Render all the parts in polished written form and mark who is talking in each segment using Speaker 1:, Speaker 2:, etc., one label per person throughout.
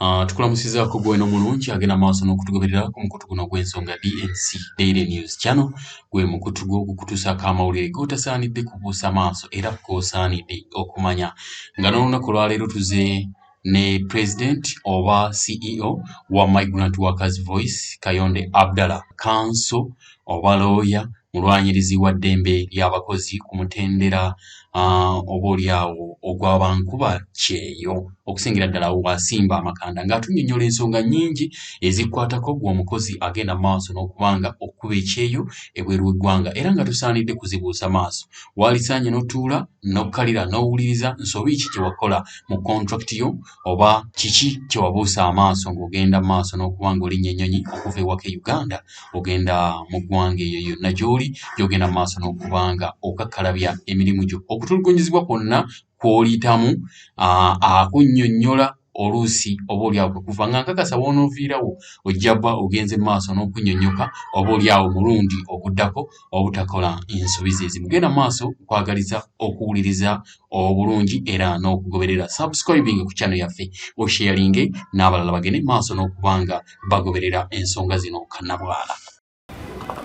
Speaker 1: Tukulamusiza ko gwe n'omulungi agenda maaso n'okutugoberera ku mukutu guno gw'ensonga DNC Daily News Channel gwe mukutu gw'okutuusaako amawulire g'otasaanidde kubuusa maaso era g'osaanidde okumanya nga n'olunaku lwaleero tuze ne President oba CEO wa Migrant Workers Voice Kayonde Abdallah Council oba lawyer mulwanyirizi wa ddembe ly'abakozi ku mutendera oboolyawo ogw'abankuba kyeyo okusingira ddala wasimba amakanda ng'atunnyonnyola ensonga nnyingi ezikwatako gw'omukozi agenda maaso n'okubanga okuba ekyeyo ebweru w'eggwanga era nga tusaanidde kuzibuusa maaso walisaanye n'otuula n'okkalira n'owuliriza nsobi ki kye wakola mu contract yo oba kiki kye wabuusa amaaso ng'ogenda maaso n'okubanga olinnya ennyonyi okuva ewaka e Uganda ogenda mu ggwanga eyo yonna gy'oli gy'ogenda maaso n'okubanga okakkalabya emirimu gyo okutulugunyizibwa kwonna kw'oliyitamu akunnyonnyola oluusi oboolyawo kwe kuva nga nkakasa w'onooviirawo ojja bba ogenze maaso n'okunnyonnyoka oboolyawo mulundi oguddako obutakola ensobi ze ezimu genda maaso kwagaliza okuwuliriza obulungi era n'okugoberera subscribing ku channel yaffe osharinge n'abalala bagende maaso n'okubanga bagoberera ensonga zino kannabwala.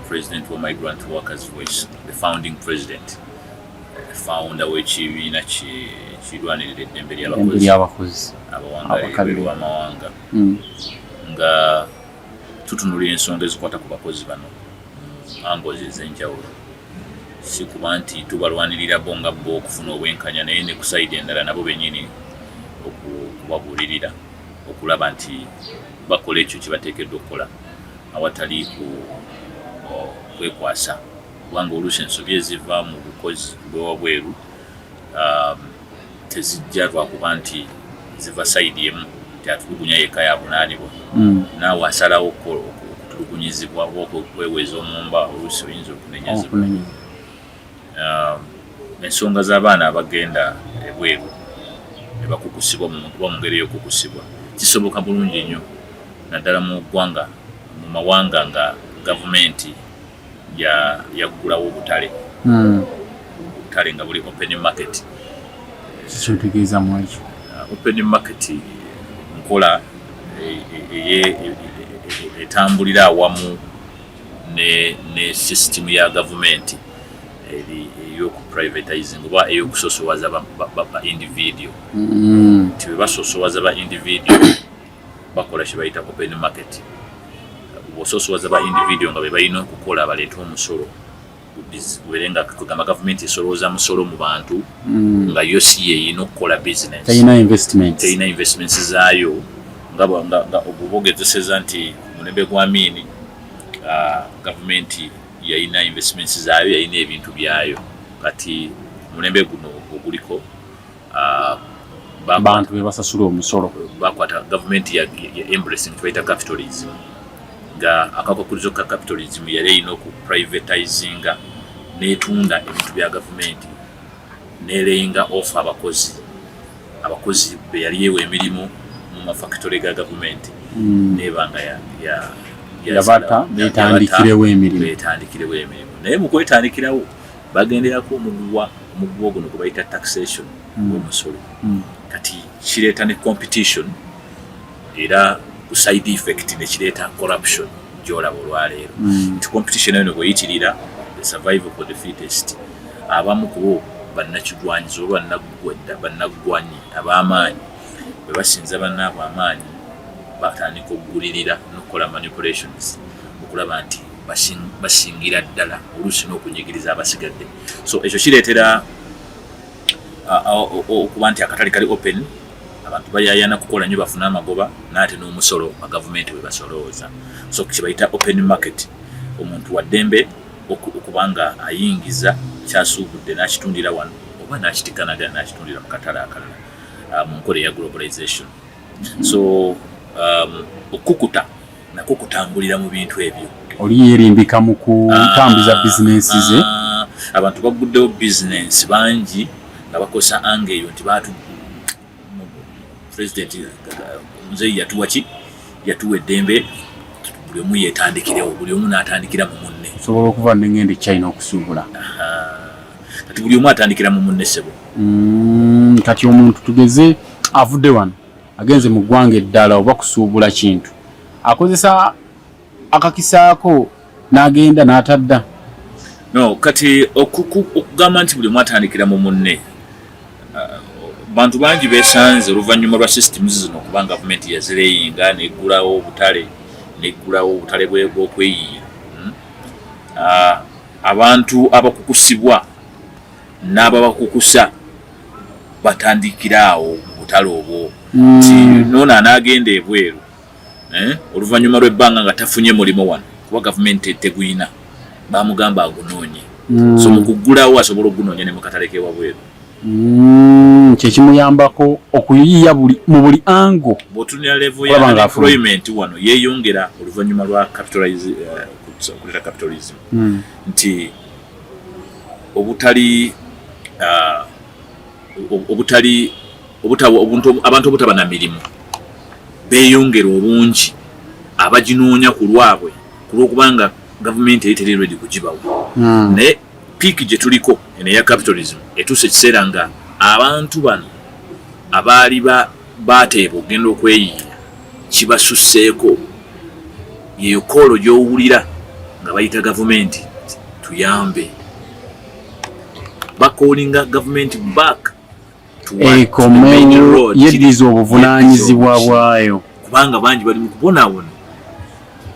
Speaker 2: President of Migrant Workers Voice, the founding president, founder w'ekibiina kirwanirira eddembe ly'abakozi abawangalibwa amawanga nga tutunulira ensonga ezikwata ku bakozi bano angozi ez'enjawulo si kuba nti tubalwanirira bo nga bo okufuna obwenkanya naye ne ku sayidi endala nabo bennyini okubabuulirira okulaba nti bakola ekyo kye bateekeddwa okukola awatali kwekwasa kubanga oluusi ensobi eziva mu bukozi bwewabweru tezijja lwakuba nti ziva sayidi emu nti atulugunya yekka yabunaanibwa naawe asalawo okutulugunyizibwa oba okweweza omumba oluusi oyinza okunenyezebwa. Ensonga z'abaana abagenda ebweru ne bakukusibwa oba mu ngeri y'okukusibwa kisoboka bulungi nnyo naddala mu ggwanga mu mawanga nga gavumenti yaggulawo obutale obutale nga buli open market.
Speaker 1: Kitegeeza mu ekyo
Speaker 2: open market nkola etambulira awamu ne system ya gavumenti ey'oku privatizing oba ey'okusosowaza ba individual nti bwe basosowaza ba individual bakola kye bayita open market. Ososowaza ba individual nga be balina okukola baleeta omusolo werenga kugamba gavumenti esolooza musolo mu bantu nga yo si yeyina okukola business teyina investments zaayo nga obubogezeseza nti mulembe gwa Amini gavumenti yayina investments zaayo yayina ebintu byayo kati mulembe guno oguliko
Speaker 1: bantu be basasula omusolo
Speaker 2: bakwata gavumenti ya embracing kyebayita capitalism nga akakokulizo ka capitalism yali erina okuprivatizinga n'etunda ebintu bya gavumenti n'ereyinga off abakozi be yaliyewo emirimu mu mafactory ga gavumenti n'ebanga
Speaker 1: yabata beetandikirewo emirimu
Speaker 2: naye mu kwetandikirawo bagenderako omuguwa guno gwe bayita taxation w'omusolo kati kireeta ne competition era ku side effect nekireeta corruption gyolaba olwaleero nti competition eno bweyitirira the survival for the fittest abamu kubo bannakigwanyiza oba bannaggwanyi ab'amaanyi bwe basinza bannaabo amaanyi batandika okugulirira n'okukola manipulations okulaba nti basingira ddala oluusi n'okunyigiriza abasigadde so ekyo kireetera okuba nti akatale kali open abantu bayayana kukola nnyo bafuna amagoba n'ate n'omusolo gavumenti we basolooza so kibayita open market omuntu wa ddembe okubanga ayingiza kyasuubudde n'akitundira wano oba n'akitikanaga n'akitundira mu katale akalala mu nkola eya globalization so okukuta nako kutambulira mu bintu ebyo
Speaker 1: oli yeerimbika mu kutambuza bizinensi ze
Speaker 2: abantu baguddewo bizinensi bangi nga bakosa angeeyo nti President Muzeyi yatuwa eddembe buli omu yeetandikirewo buli omu n'atandikira mu munne
Speaker 1: osobola okuva n'engende China okusuubula
Speaker 2: kati buli omu atandikira mu munne sebo
Speaker 1: kati omuntu tugeze avudde wano
Speaker 3: agenze mu ggwanga eddala oba kusuubula kintu akozesa akakisaako n'agenda n'atadda.
Speaker 2: No, kati okugamba nti buli mwatandikira mu munne bantu bangi beesanze oluvannyuma lwa systems zino okuba gavumenti yazireyinga neggulawo obutale bw'okweyiya. Abantu abakukusibwa n'ababakukusa batandikira awo mu butale obwo nti noono anaagenda ebweru oluvannyuma lw'ebbanga nga tafunye mulimu wano kuba gavumenti teguyina bamugamba agunoonye so mu kuggulawo asobola ogunoonya ne mu katale k'ewabweru.
Speaker 3: Kyekimuyambako okuyiiya mu buli ango.
Speaker 2: Bw'otunira level ya unemployment wano yeeyongera oluvannyuma lwa capitalism nti abantu obutaba na mirimu beeyongera obungi abaginoonya ku lwabwe kulwokubanga gavumenti eyiteri ready kugibawo. Naye piiki gye tuliko eno eya capitalism etuuse ekiseera nga abantu bano abaali baateeba okugenda okweyiiya kibasusseeko yeyo koolo gy'owulira nga bayita gavumenti tuyambe bakoolinga gavumenti back
Speaker 3: ekomewo yeddiza obuvunaanyizibwa bwayo
Speaker 2: kubanga bangi bali mu kubonaabona.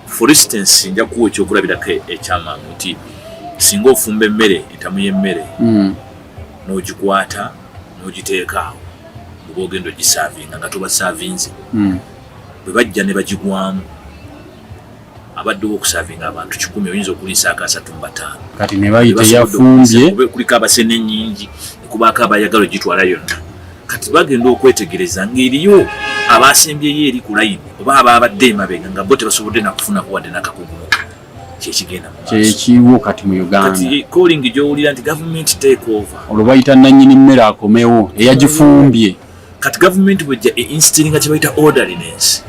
Speaker 2: For instance nja kuwa ekyokulabirako ekyamangu nti singa ofumba emmere entamu y'emmere n'ogikwata n'ogiteeka awo oba ogenda ogisaavinga nga tobasaavinze bwe bajja ne bagigwamu abaddewo okusaavinga abantu 100 oyinza okuliisa akasatu mu 5
Speaker 3: kati ne bayita yafumbye
Speaker 2: kuliko abasene nnyingi nekubaako abayagala ogitwala yonna kati bagenda okwetegereza ng'eriyo abasembyeyo eri ku layini oba ababadde emabega nga bo tebasobodde nakufunaku wadde n'akakugumu kyekigenda
Speaker 3: kyekiwo kati mu Uganda
Speaker 2: kati calling gy'owulira nti government take over
Speaker 3: olwo bayita nannyini mmere akomewo eyagifumbye
Speaker 2: kati government bwejja instillinga kye bayita orderliness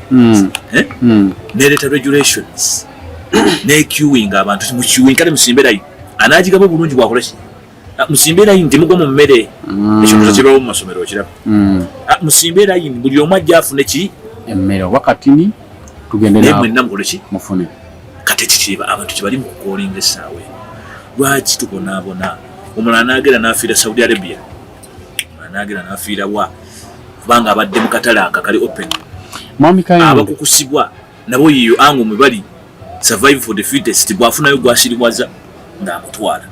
Speaker 2: nereeta regulations nequeuing abantu mu queuing kale musimbe layini anaagigaba bulungi bwakolaki musimbe layini temugwa mu mmere ekyo kibawo mu masomero okiraba musimbe layini buli omu ajja afune ki
Speaker 3: emmere wakatini tugende nawe
Speaker 2: mwenna mukoleki
Speaker 3: mufune
Speaker 2: kati ekikiba abantu kibali mu kukolinga essaawe lwaki tubonaabona omulala n'agenda n'afiira Saudi Arabia omulala n'agenda n'afiira wa kubanga abadde mu katale akakali open abakukusibwa nabo yiyo ango mwe bali survive for the fittest bwafunayo gwasiriwaza ng'amutwala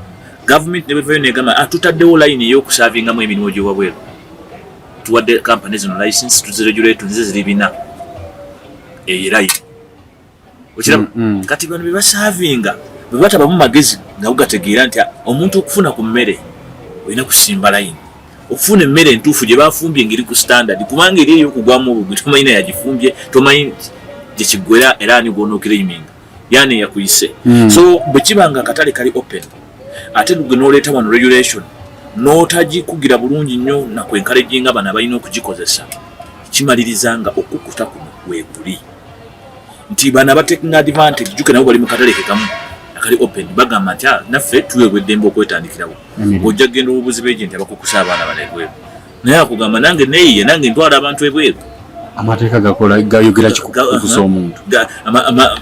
Speaker 2: government ne bevayo negamba tutaddewo layini ey'okusaavingamu emirimu gy'ewabweru tuwadde company zino license tuziregulate nze ziri 4 eyo layini okiraba kati bano bye basaavinga bwe bataba mu magezi nga ugategeera nti omuntu okufuna ku mmere olina kusimba layini okufuna emmere entuufu gye bafumbye ngeri ku standard kubanga eri ey'okugwamu obugwi tomanyina yagifumbye tomanyi gye kiggwera era ani gw'onookireiminga yani yakuyise so bwe kiba nga akatale kali open ate gwe n'oleeta wano regulation n'otagikugira bulungi nnyo nakwenkaleginga bano abalina okugikozesa kimaliriza nga okukuta kuno weekuli nti bano abatekinga advantage juke nabo bali mu katale kekamu akali open bagamba nti naffe tuweebwa eddembe okwetandikirawo ng'ojja kugenda obubuzi b'egenti abakukusa abaana bano ebweru naye akugamba nange neeyiye nange ntwala abantu ebweru
Speaker 3: amateeka gakola gayogera kikukusa omuntu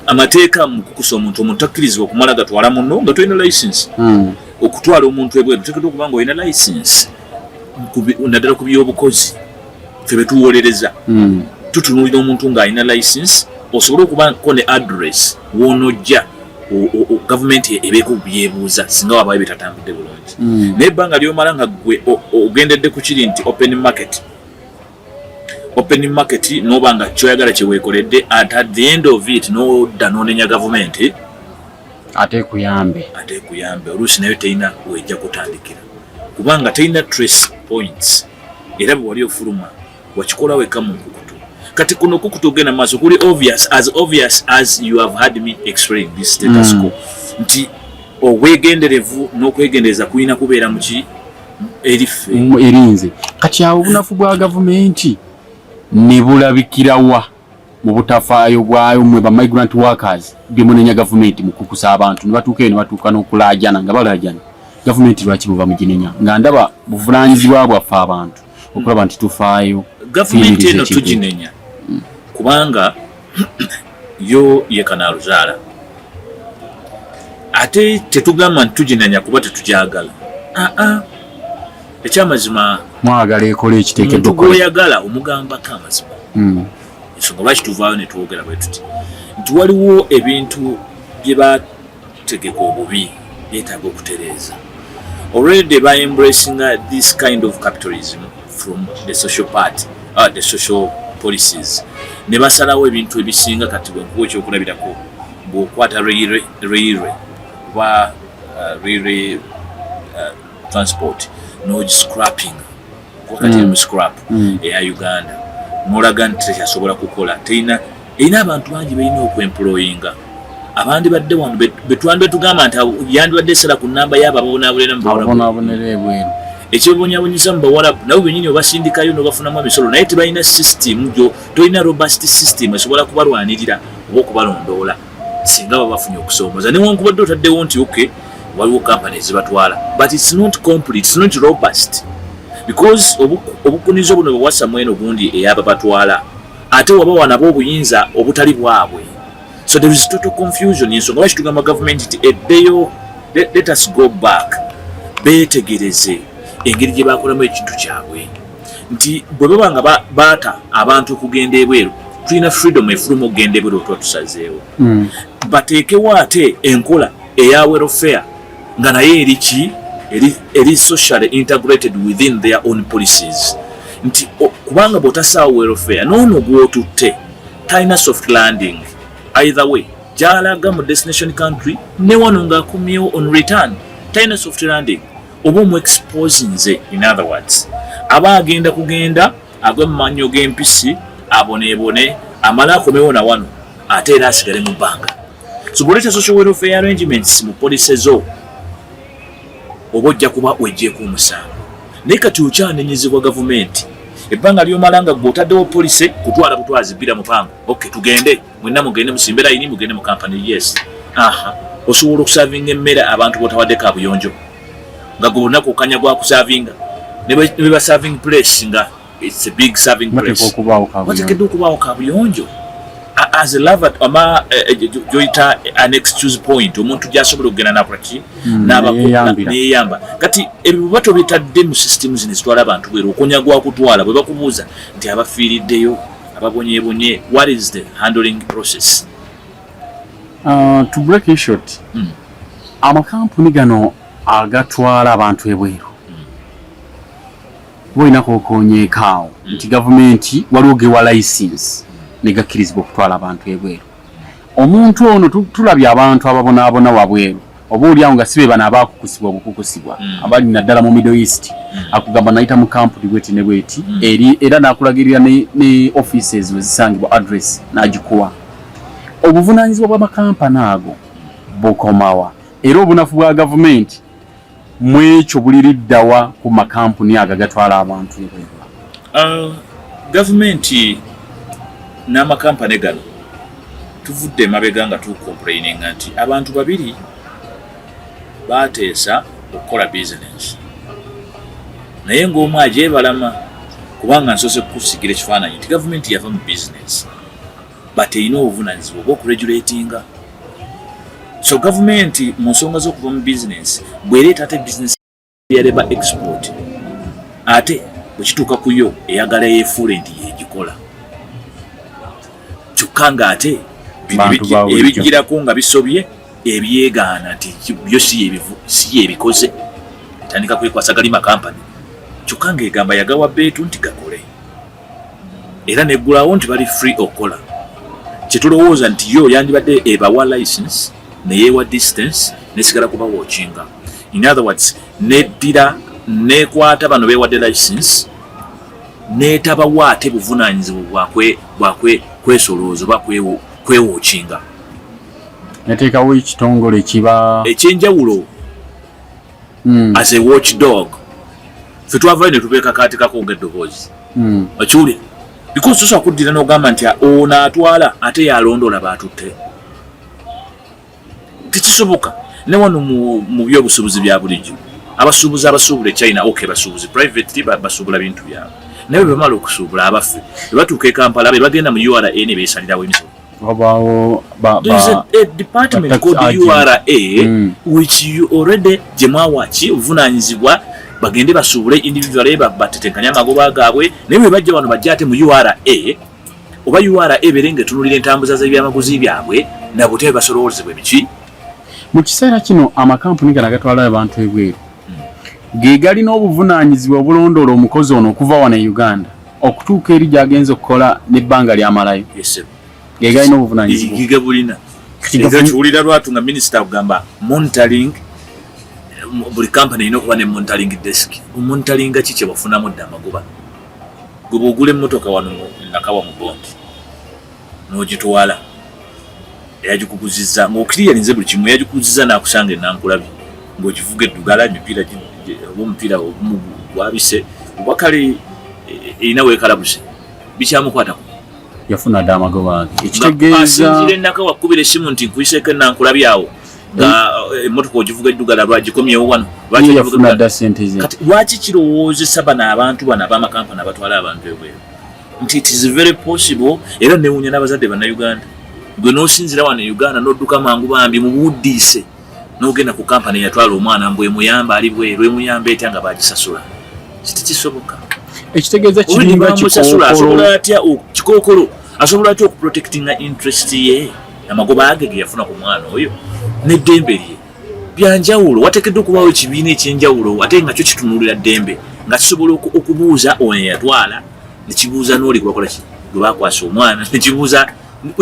Speaker 2: amateeka mu kukusa omuntu takkirizibwa okumala gatwala munno nga tolina license okutwala omuntu ebweru oteekeddwa okuba nga olina license naddala ku byobukozi ffe betuwolereza tutunuulira omuntu ng'alina license osobola okubako ne address woonojja gavumenti ebeeko byebuuza singa wabayo betatambudde bulungi naye ebbanga lyomala nga gwe ogendedde ku kiri nti open market noba nga kyoyagala kyeweekoledde at the end of it nodda noonenya gavumenti
Speaker 3: ate kuyambe
Speaker 2: oluusi nayo terina wejja kutandikira kubanga terina trace points era bwe wali ofuluma wakikola weka mu nkukutu kati kuno kukutu ogenda maaso kuli obvious as you have had me explain this status quo nti obwegenderevu n'okwegendereza kulina kubeera mu ki eriffe
Speaker 3: erinze kati awo obunafu bwa gavumenti ne bulabikirawa mu butafaayo bwayo mwe ba migrant workers byemunenya gavumenti mu kukusa abantu ne batuuka eyo ne batuuka n'okulaajana nga balaajana gavumenti lwaki buva muginenya nga ndaba buvunaanyizibwa bwaffe abantu okulaba nti tufaayo
Speaker 2: gavumenti eno tuginenya kubanga yo ye kanaluzala ate tetugamba nti tuginanya kuba tetujagala ekyamazima
Speaker 3: mwagala ekola ekiteekeddwa
Speaker 2: gwoyagala omugambako amazima ensonga lwaki tuvaayo ne twogera bwe tuti nti waliwo ebintu bye bategeka obubi byetaaga okutereeza already by embracing this kind of capitalism from the social party the social policies ne basalawo ebintu ebisinga kati bwenkuwa ekyokulabirako bw'okwata railway oba railway transport scrapping wakati mu scrap eya Uganda n'olaga nti tekyasobola kukola erina abantu bangi balina okwemployinga abandi badde wano betwandwe tugamba nti yandibadde esala ku namba y'abo
Speaker 3: ababonabonera ebweru
Speaker 2: ekyobonyabonyisa mu bawala nabo bennyini obasindikayo n'obafunamu emisolo naye tebalina system gyo tolina robust system esobola kubalwanirira oba okubalondoola singa babafunye okusomooza newankubadde otaddewo nti okay waliwo company zibatwala but it's not complete, it's not robust because obukunizo buno bwewassa mweno gundi eyaba batwala ate wabawa nabo obuyinza obutali bwabwe so there is total confusion ensonga lwaki tugamba government nti eddeyo let us go back beetegereze engeri gye bakolamu ekintu kyabwe nti bwe baba nga baata abantu okugenda ebweru tulina freedom efuluma okugenda ebweru otuba tusazeewo bateekewo ate enkola eya welfare nga naye eriki eri socially integrated within their own policies nti kubanga bw'otasaawo welfare n'ono gw'otutte talina soft landing either way gy'alaga mu destination country ne wano ng'akumyewo on return talina soft landing oba omu-exposinze in other words aba agenda kugenda agwe mu mannyo g'empisi aboneebone amala akomewo na wano ate era asigale mu bbanga so bw'oleeta social welfare arrangements mu policy zo oba ojja kuba wejjeeko omusango naye kati okyanenyezebwa gavumenti ebbanga ly'omala nga gw'otaddewo police kutwala butwazi bbira mupango okay tugende mwenna mugende musimbe layini mugende mu kampani yes osobola okusavinga emmere abantu b'otawaddeko abuyonjo nga gwe olunaku okanya gwa kusavinga ne beba serving place nga it's a big serving place wateekeddwa okubaawo kabuyonjo as a lover ama joita an excuse point omuntu gyasobola okugenda nakulaki neyamba kati ebibato bitadde mu system zino ezitwala abantu bweru okonyagwa kutwala bwe bakubuuza nti abafiiriddeyo ababonyebonye what is the handling process
Speaker 3: to break it short amakampuni gano agatwala abantu ebweru boinako okonyeekaawo nti gavumenti waliwo gewa license negakkirizibwa okutwala abantu ebweru omuntu ono tulabye abantu ababonaabona wabweru oba oliawo nga sibe bano abakukusibwa obukukusibwa abali naddala mu Middle East akugamba nayita mu kampuni bweti ne bweti era nakulagirira ne offices wezisangibwa address n'agikuwa obuvunaanyizibwa bw'amakampani ago bukomawa era obunafu bwa gavumenti mwekyo buliriddawa ku makampuni ago agatwala abantu ebweru
Speaker 2: gavumenti n'amakampani gano tuvudde emabega nga tucomplaininga nti abantu babiri bateesa okukola bizinesi naye ng'omu agyebalama kubanga nsoose kukusigira ekifaananyi nti gavumenti yava mu bizinesi but erina obuvunaanyizibwa obw'okuregulatinga so gavumenti mu nsonga z'okuva mu bizinesi bw'ereeta ate bizinesi ya leba export ate bwekituuka ku yo eyagala yeefuule nti yegikola kyokka ng'ate ebigirako nga bisobye ebyegaana nti byo si yebikoze tandika kwekwasa gali makampani kyokka ng'egamba yagawa beetu nti gakole era neggulawo nti bali free okukola kyetulowooza nti yo yandibadde ebawa license neyeewa distance nesigala kuba watchinga in other words neddira nekwata bano beewadde license netabawa ate buvunaanyizibwa bwakwe kwesolooza oba kwewochinga
Speaker 3: neteekawo ekitongole kiba
Speaker 2: ekyenjawulo as a watchdog fe twavayo ne tubeeka kaatekako ng'eddoboozi okiwulira because tusobola kuddira n'ogamba nti ono atwala ate yalondola baatutte tekisoboka ne wano mu byobusuubuzi bya bulijjo abasuubuzi abasuubula China okay basuubuzi privately basuubula bintu byabwe naye bamala okusuubula abaffe batuuka e Kampala bagenda mu URA ne beesalirawo emisolo. There's a department called URA which you already jemawaki obuvunanyizibwa bagende basuubule individual batetenkanya amagoba gaabwe naye bwe bajja wano bajja ate mu URA oba URA berenge tunulira entambuza z'ebyamaguzi byabwe nabo tebe basolowozebwa biki.
Speaker 3: Mu kiseera kino amakampuni gano agatwala abantu ebweru ge galina obuvunanyizibwa obulondoola omukozi ono okuva wano e Uganda okutuuka eri gy'agenza okukola n'ebbanga ly'amalayo. Ge galina obuvunanyizibwa.
Speaker 2: Giga bulina. Kiga kiwulira lwatu nga minisita agamba monitoring buli company ino kuba ne monitoring desk. Monitoring kiki bafunamu dda amagoba. Gwe ogula emmotoka wano nakawa mu bondi n'ogitwala yagikuguzizza ng'okiriyalinze buli kimu yagikuguzizza n'akusanga ennankulabi ng'ogivuga eddugala emipiira omupiira gwabise oba kale erina weekalabuse bikyamukwatako
Speaker 3: yafuna dda amagoba ekitegeeza
Speaker 2: asinzira ennaka wakkubira essimu nti nkuyiseeko ennankulabi awo nga emmotoka ogivuga eddugala lwagikomyewo wano
Speaker 3: yafuna dda ssente ze.
Speaker 2: Kati lwaki kirowoozesa bano abantu bano ab'amakampani abatwala abantu ebweru nti it is very possible era newuunya n'abazadde bannayuganda gwe n'osinzira wano e Uganda n'odduka mangu bambi mu buddiise n'ogenda ku kampani yatwala omwana mbwe muyamba ali bweru emuyamba etya nga bagisasula kitikisoboka.
Speaker 3: Ekitegeeza kiringa
Speaker 2: asobola atya kikookolo asobola atya okuprotectinga interest ye amagoba age ge yafuna ku mwana oyo n'eddembe lye byanjawulo wateekeddwa okubaawo ekibiina ekyenjawulo ate nga kyo kitunuulira ddembe nga kisobola okubuuza ono yatwala nekibuuza n'oli gwakola ki gwe bakwasa omwana nekibuuza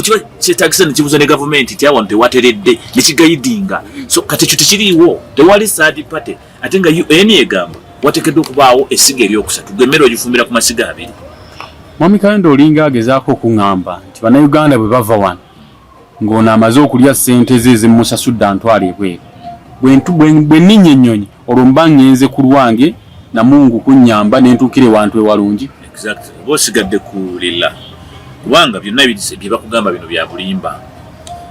Speaker 2: kiba kyetagisa nekibuuza ne gavumenti nti awantu tewateredde nekigayidinga so kati ekyo tekiriiwo tewali third party ate nga UN egamba wateekeddwa okubaawo essiga eryokusatu gwemmere ogifumbira ku masiga abiri.
Speaker 3: Mwami Kayonda olinga agezaako okuŋŋamba nti bannayuganda bwe bava wano ng'ono amaze okulya ssente ze ezimusasudde antwala ebweru bwe nninnya ennyonyi olwo mba ŋŋenze ku lwange namungu kunnyamba ne ntuukire wantu ewalungi.
Speaker 2: Exactly. Oba osigadde kulila kubanga byonna bye bakugamba bino bya bulimba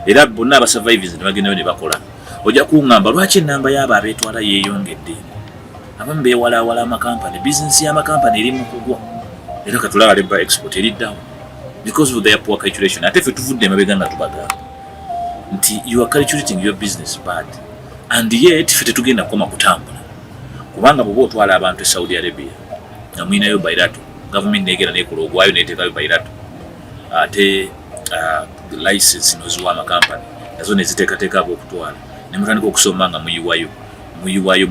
Speaker 2: era bonna abasurvivors ne bagendayo ne bakola ojja kuŋŋamba lwaki ennamba y'abo abeetwala yeeyongedde abamu beewalaawala amakampani bizinesi y'amakampani eri mu kugwa era katulaba labor export eriddawo because of their poor calculation. Ate ffe tuvudde emabega nga tubagamba nti you are calculating your business bad and yet ffe tetugenda kukoma kutambula kubanga bw'oba otwala abantu e Saudi Arabia nga mwinayo bayirato government negera nekola ogwayo neteekayo bayirato ate license noziwa amakampani nazo neziteekateeka ab'okutwala ne mutandika okusoma nga muyiwayo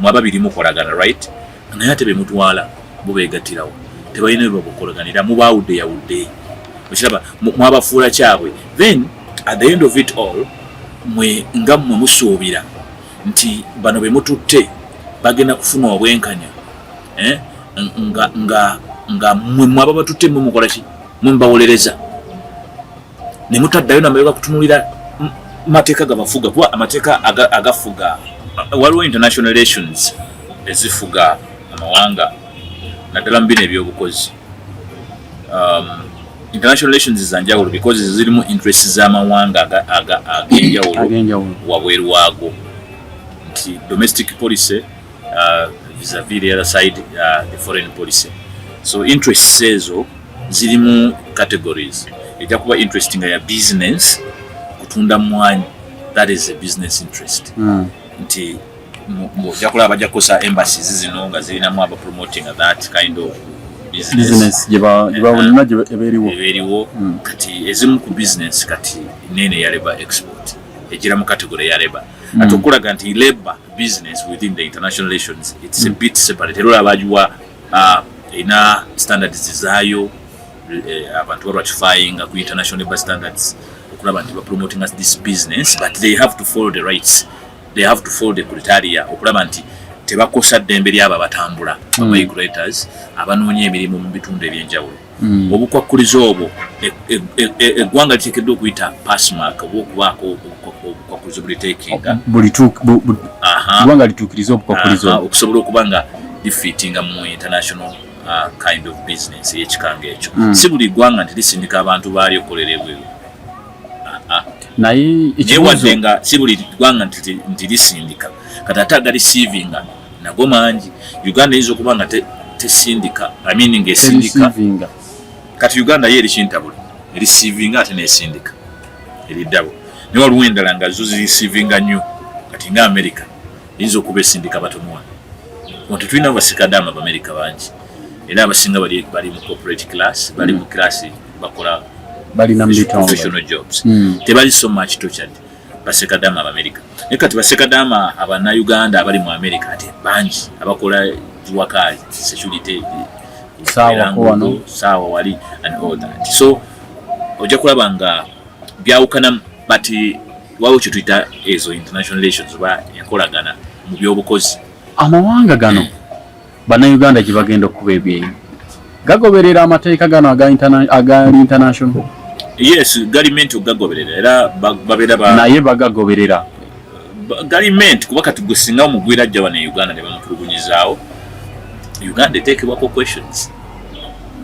Speaker 2: mwababiri mukolagana right naye ate be mutwala bo beegattirawo tebalina bye babakolaganira mubaawudde yawudde okiraba mwabafuula kyabwe then at the end of it all mwe nga mmwe musuubira nti bano be mututte bagenda kufuna obwenkanya nga mwe mwaba batutte mwe mukola ki mwe mubawolereza ne mutaddayo namabega kutunulira mateeka gabafuga kuba amateeka agafuga waliwo international relations ezifuga amawanga naddala mu bino ebyobukozi international relations zanjawulo because zirimu interest z'amawanga ag'enjawulo wabweru waago nti domestic policy vis-a-vis the other side the foreign policy so interests ezo zirimu categories ejja kuba interest nga ya business kutunda mwanyi that is a business interest nti ojja kulaba bajja kukosa embassies zino nga zirinamu aba promoting that kind of business eberiwo kati ezimu ku business kati nene ya labor export ejira mu category ya labor ate okulaga nti labor business within the international relations it's a bit separate era abajuwa ina standards zaayo abantu barwakifying ku international labor standards okulaba nti ba promoting us this business but they have to follow the rights they have to follow the criteria okulaba nti tebakosa ddembe lyabo abatambula migrators abanoonya emirimu mu bitundu ebyenjawulo obukwakkulizo obwo eggwanga liteekeddwa okuyita passmark oba okubaako obukwakkulizo buliteekinga eggwanga lituukiriza obukwakkulizo okusobola okuba nga lifittinga mu international kind of business ey'ekikanga ekyo si buli ggwanga nti lisindika abantu baali okukolera ebweru
Speaker 3: naye
Speaker 2: wadde nga si buli ggwanga nti lisindika kati ate aga receivinga nago mangi Uganda eyinza okuba nga tesindika I mean ngesindika kati Uganda ye erikintabula receiving ate nesindika eridabo ne waliwo endala nga zo receiving nnyo kati nga America izo kube sindika batonwa wantu tulina abasekadaama ba America bangi era abasinga bali mu corporate class bali mu class bakola bali na professional jobs tebali so much tortured basekadaama ba America nekati basekadaama abana Uganda abali mu America ate bangi abakola wakali security sawa wali and all that so oja kulabanga byawukana but wawo kituyita ezo international relations ba yakolagana mu byobukozi
Speaker 3: amawanga gano bana Uganda kibagenda okuba ebyeyi gagoberera amateeka gano aga international
Speaker 2: yes government gagoberera era babera
Speaker 3: naye bagagoberera
Speaker 2: government kuba katugusinga omugwira jja bana Uganda ne bamutulugunyizaawo Uganda eteekebwa questions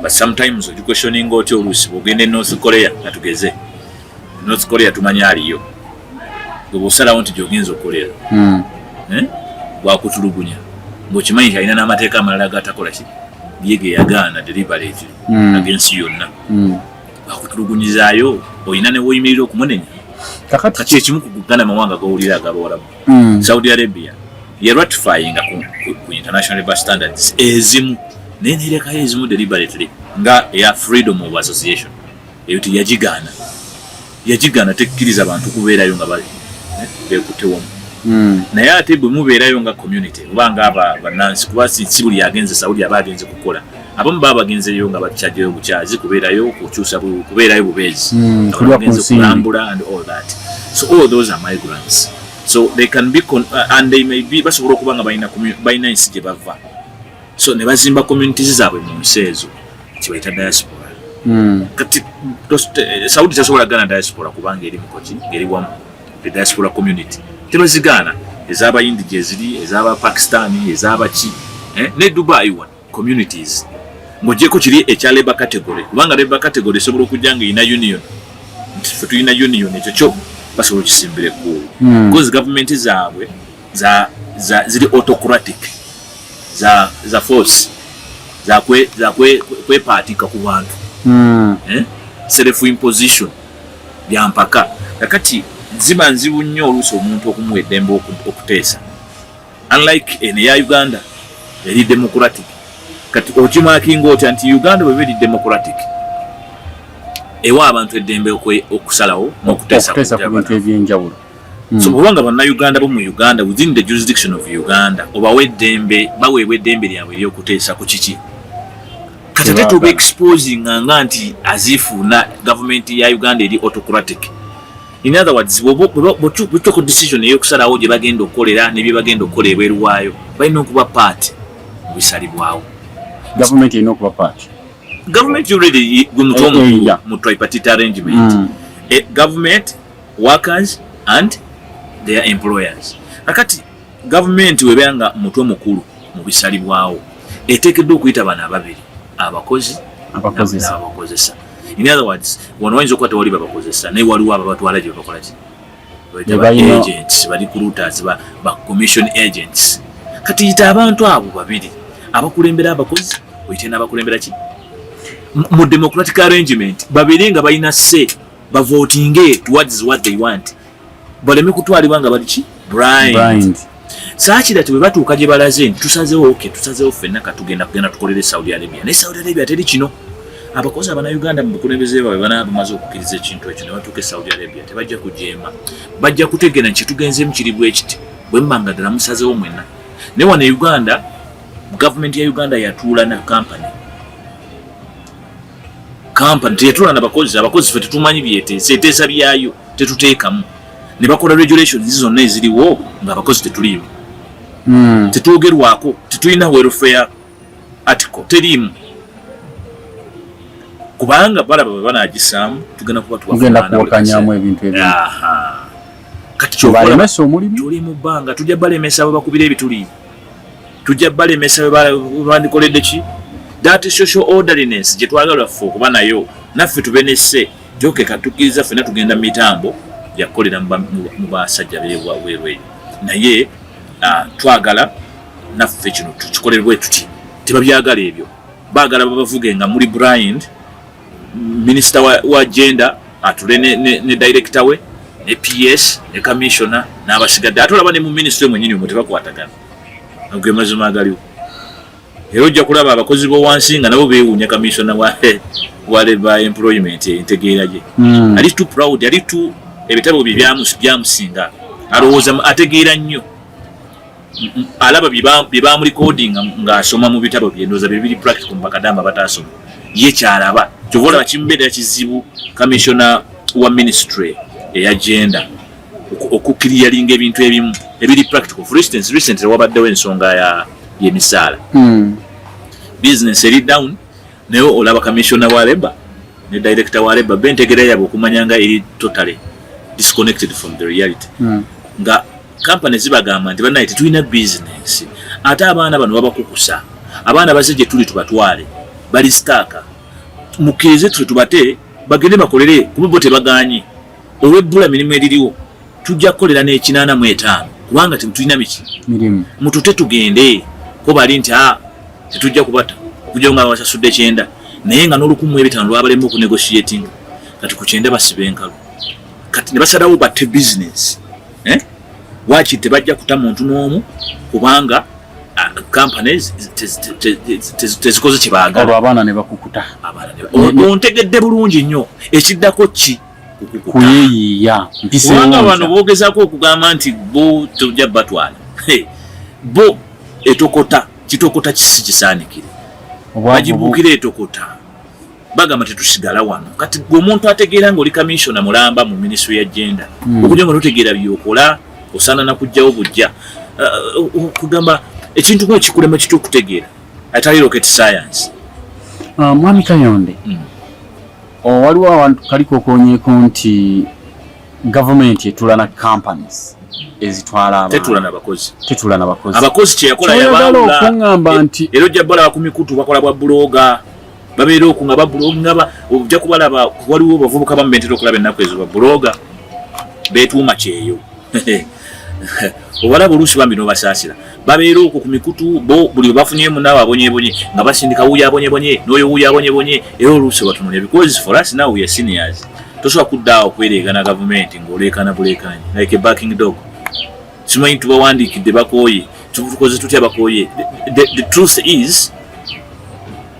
Speaker 2: but sometimes you questioning oti olusi bugende North Korea natugeze North Korea tumanya aliyo gobosala wonti jogenzo Korea wakutulugunya ngokimanyi alina n'amateeka amalala gatakola ki yege yagaana deliberate against yonna wakutulugunyizaayo oyina ne woyimirira okumunenya kakati ekimu kugana mawanga gawulira agabawalabu Saudi Arabia ye ratifying ku international labor standards ezimu nenireka ezimu deliberately nga ya freedom of association eyo yajigana tekkiriza abantu kubeerayo nga bali bekutewamu naye ate bwe mubeerayo nga community kubanga aba banansi kuba si buli yagenze Saudi abagenze kukola abamu baba bagenzeyo nga bakyajeyo bukyazi kubeerayo kukyusa kubeerayo bubeezi abagenze kulambula and all that so all those are migrants so they can be and they may be basobola okubanga balina ensi gye bava so ne bazimba communities zaabwe mu nsi ezo kibayita diaspora kati Saudi tasobola gana diaspora kubanga eri mukoki eri wamu the diaspora community tebazigana ezaba India eziri ezaba Pakistan ezaba chi ne Dubai one communities ngojeko kiri ekya labor category kubanga labor category sobola okujjanga ina union tulina union ekyo kyo basobola kisimbire ku because government zaabwe ziri autocratic za force za kwe partika ku bantu self imposition ya mpaka kakati ziba nzibu nnyo oluso omuntu okumuwa eddembe okuteesa unlike ene Uganda eri democratic kati okimakinga oti anti Uganda bwe biri democratic ewa abantu eddembe okusalawo n'okuteesa ku bintu
Speaker 3: ebyenjawulo
Speaker 2: so bwanga bana Uganda bo mu Uganda within the jurisdiction of Uganda obawe eddembe baweebwa eddembe lyabwe ery'okuteesa ku kiki kati ate tuba exposing nga nti azifu na government ya Uganda eri autocratic in other words bw'otuuka decision ey'okusalawo gye bagenda okukolera ne bye bagenda okukola ebweru waayo balina okuba part mu bisalibwawo
Speaker 3: government erina okuba part
Speaker 2: government already mu tripartite arrangement government workers and their employers akati government webanga mutwe mukulu mu bisalibwawo eteekeddwa okuyita bana ababiri abakozesa in other words wano wayinza okuba tewali babakozesa naye waliwo ababatwala gye bakola ki agents bali recruiters ba commission agents kati yita abantu abo babiri abakulembera abakozi oyite n'abakulembera ki mu democratic arrangement babiri nga balina say bavotinge towards what they want baleme kutwalibwa nga bali ki blind saakira tebwe batuuka gye balaze nti tusazeewo ffenna katugenda tukolere Saudi Arabia naye Saudi Arabia teri kino abakozi abana Uganda mu bukulembeze baabwe bamaze okukkiriza ekintu ekyo ne batuuka Saudi Arabia tebajja kujeema bajja kutegeera nti tugenzeemu kiri bwe kiti bwe mmanga ddala musazeewo mwenna naye wano Uganda government ya Uganda yatuula na company teyatuula n'abakozi ffe tetumanyi byeteesa eteesa byayo tetuteekamu ne bakola regulations zonna eziriwo ng'abakozi tetuliimu tetwogerwako tetulina welfare article teriimu kubanga balaba bwe banaagisaamu tugenda kuba
Speaker 3: tuwakanyamu ebintu ebyo
Speaker 2: kati kyobalemesa omulimu tuli mu bbanga tujja balemesa bwe bakubira ebituli tujja balemesa bwe bandikoledde ki that social orderliness gye twagala ffe okuba nayo naffe tube nesse joke katukkiriza ffenna tugenda mu mitambo yakolera mu basajja beerweyo naye twagala naffe kino tukikolerwe tuti tebabyagala ebyo baagala babavuge nga muli blind minister wa gender atule ne director we ne PS ne commissioner n'abasigadde ate olaba ne mu ministry mwenyini omwo tebakwatagana nagwe mazima agaliwo era ojja kulaba abakozi b'owansi nga nabo beewuunya commissioner wa labor employment entegeera gye ali too proud ali too ebitabo byamusinga alowooza ategeera nnyo alaba bye bamurecording ng'asoma mu bitabo bye ndowooza bye biri practical mu bakadaama bataasoma ye kyalaba kyova olaba kimubeerera kizibu commissioner wa ministry eya gender okukiriyalinga ebintu ebimu ebiri practical. For instance, recently wabaddewo ensonga y'emisaala business eri down naye olaba commissioner wa labor ne director wa labor bentegeera yabwe okumanya nga eri totally disconnected from the reality nga company zibagamba nti banaye tetulina business ate abaana bano babakukusa abaana bazze gye tuli tubatwale bali staka mukeze tubate bagende bakolere kubo tebaganye olwebbula mirimu eririwo tujja kukolera n'ekinaana mu etaano kubanga tetulina mirimu mutute tugende ko bali nti tetujja kubata kujja nga basasudde kyenda naye nga n'olukumu ebitaano lwabalemu okunegotiating kati ku kyenda basibe enkalu kati ne basalawo batte business waki tebajja kuta muntu n'omu kubanga companies tezikoze kibaagala
Speaker 3: olwo abaana ne bakukuta
Speaker 2: ontegedde bulungi nnyo ekiddako ki
Speaker 3: kuyeyiya
Speaker 2: kubanga bano boogezaako okugamba nti bo tujja batwala bo etokota kitokota kisi kisaanikire bagibuukire etokota bagamba tetusigala wano kati gwe omuntu ategeera ng'oli commissioner mulamba mu ministry ya gender okujja nga totegeera byokola osana nakujjawo bujja kugamba ekintu ngo kikulema kitukutegeera atali rocket science.
Speaker 3: Mwami Kayonde waliwo abantu kaliko okonyeeko nti government etulana companies ezitwala abantu tetulana bakozi
Speaker 2: abakozi kyeyakola yabawula
Speaker 3: okungamba nti
Speaker 2: ero jjabala bakumikutu bakola bwa bloga babeera okunga babulogaba ojja kubalaba waliwo bavubuka bamumentera okulaba ennaku ezo babloga beetuuma kyeyo obalaba oluusi bambi n'obasaasira babeera okwo ku mikutu bo buli bafunyemu naawe abonyebonye nga basindika wuuyo abonyebonye n'oyo wuuyo abonyebonye era oluusi batunuulya because for us now we are seniors tosobola kuddaawo okwereegana gavumenti ng'oleekana buleekanye like a backing dog simanyi tubawandiikidde bakooye tukoze tutya bakooye. The truth is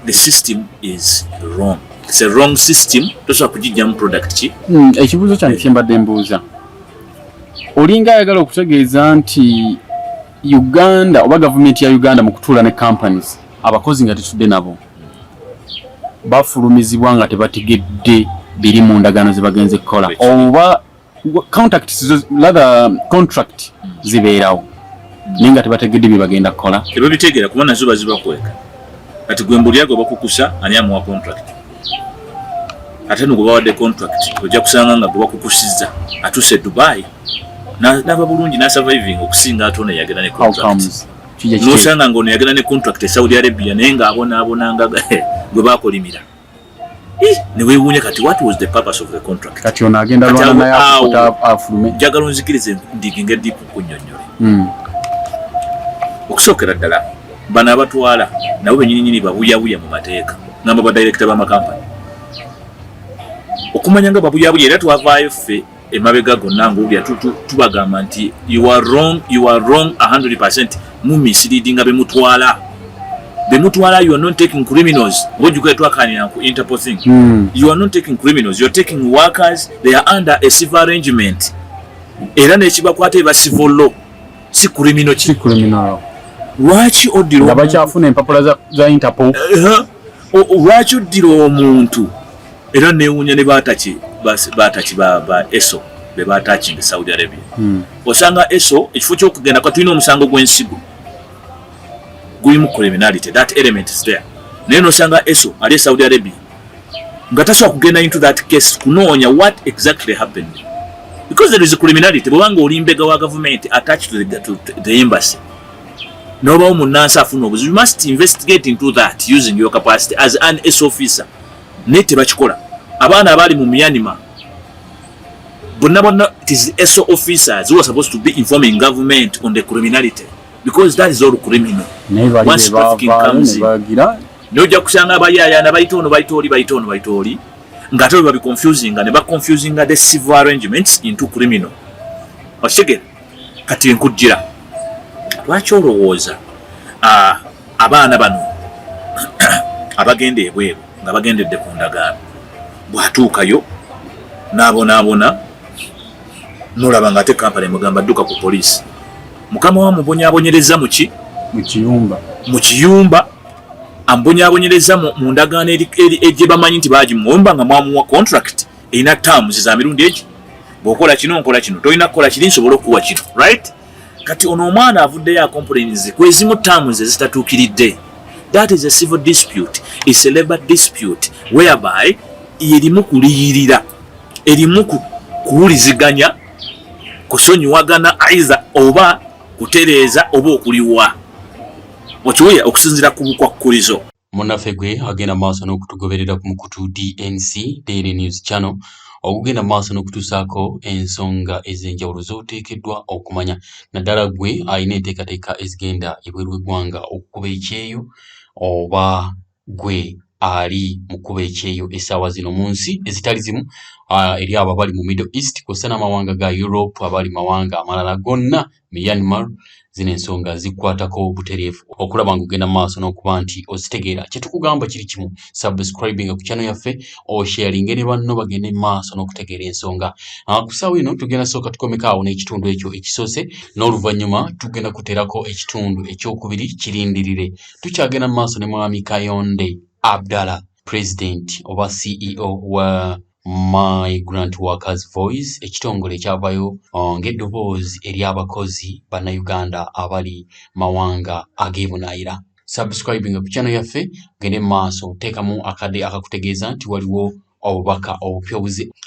Speaker 2: the system is wrong. It's a wrong system. Tosobola kugijjamu product ki
Speaker 3: ekibuuzo kyange kyembadde mbuuza olinga ayagala okutegeeza nti Uganda oba gavumenti ya Uganda mu kutuula ne companies abakozi nga tetudde nabo bafulumizibwa nga tebategedde biri mu ndagaano ze bagenze kukola oba contract zibeerawo naye nga tebategedde bye bagenda kukola
Speaker 2: tebabitegeera kuba nazo bazibakweka kati gwe mbulyago bakukusa ani amuwa contract ate nugo bawadde contract ojja kusanga nga gwe bakukusizza atuse Dubai naba bulungi na surviving okusinga atone yagenda ne contract nosanga ngono yagenda ne contract Saudi Arabia naye nga abonanga gwe bakolimira ne weewuunya kati what was the purpose of the contract
Speaker 3: kati ono agenda lwana naye akuta afulume
Speaker 2: njagala onzikirize ndiginga dipu kunnyonnyole okusookera ddala bano abatwala nabo bennyininyini babuyabuya mu mateeka ngamba badirector b'amakampani okumanya nga babuyabuya era twavaayo ffe emabega gonna ng'olya tubagamba nti you are wrong 100% mu misleading bemutwala you are not taking criminals wojjuka twakanira ku Interpol thing you are not taking criminals, you are taking workers, they are under a civil arrangement era nekibakwata eba civil law si criminal lwaki odiro
Speaker 3: nga bakyafuna empapula za Interpol
Speaker 2: lwaki odiro omuntu era neewuunya ne baataki ba ESO be baatachinga Saudi Arabia osanga ESO ekifo ky'okugenda kwa tulina omusango gw'ensigo gulimu criminality, that element is there naye nosanga ESO ali Saudi Arabia nga tasobola kugenda into that case kunoonya what exactly happened because there is a criminality bwebanga olimbega wa government attached to the embassy nobawo munnansi afuna obuzibu you must investigate into that using your capacity as an ESO officer naye tebakikola abaana abali mu Myanmar bonna it is ESO officers who are supposed to be informing government on the criminality because that is all criminal. Once trafficking comes in, nojja kusanga abayayana bayita oli nga toli babi confusing ne ba confusing the civil arrangements into criminal. Oshege kati nkujira lwaki olowooza abaana bano abagenda ebweru nga bagendedde ku ndagaano bw'atuukayo n'abonaabona nolaba nga ate kampala emugamba dduka ku poliisi mukama wa mubonyaabonyereza mu kiyumba ambonyaabonyereza mu ndagaano gye bamanyi nti bagimuwomba nga mwamuwa contract erina terms za mirundi egi bw'okola kino nkola kino tolina kukola kiri nsobola okuwa kino right. Kati ono omwana avuddeyo acomplains ku ezimu terms ezitatuukiridde. That is a civil dispute. It's a labor dispute whereby erimu kuliyirira erimu kuwuliziganya kusonyiwagana aiza oba kutereeza oba okuliwa okiwuya okusinziira ku bukwakkulizo.
Speaker 1: Munnaffe gwe agenda maaso n'okutugoberera ku mukutu DNC Daily News Channel okugenda maaso n'okutuusaako ensonga ez'enjawulo z'oteekeddwa okumanya. Naddala gwe alina enteekateeka ezigenda ebweru w'eggwanga okukuba ekyeyo oba gwe ali mu kuba ekyeyo essaawa zino mu nsi ezitali zimu eri abo abali mu Middle East kw'ossa n'amawanga ga Europe abali mawanga amalala gonna Myanmar. Zino ensonga zikwatako butereevu okulaba ng'ogenda mu maaso n'okuba nti ozitegeera. Kye tukugamba kiri kimu, subscribing ku channel yaffe osharinge ne banno bagende mu maaso n'okutegeera ensonga. Ku ssaawa eno tugenda sooka tukomekaawo n'ekitundu ekyo ekisoose n'oluvannyuma tugenda kuteerako ekitundu ekyokubiri kirindirire. Tukyagenda mu maaso ne Mwami Kayonde Abdallah, President oba CEO wa Migrant Workers Voice, ekitongole ekyavayo ng'eddoboozi eri abakozi bannayuganda abali mawanga ag'ebunaayira. Subscribing ku channel yaffe gende maaso teekamu akade akakutegeeza nti waliwo obubaka obupya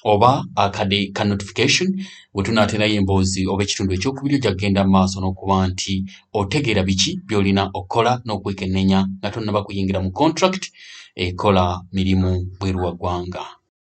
Speaker 1: oba akade ka notification bwe tunaaterayo emboozi oba ekitundu ekyokubiri ojja kugenda maaso n'okuba nti otegeera biki by'olina okukola n'okwekennenya nga tonnaba kuyingira mu contract ekola mirimu bweru wa ggwanga.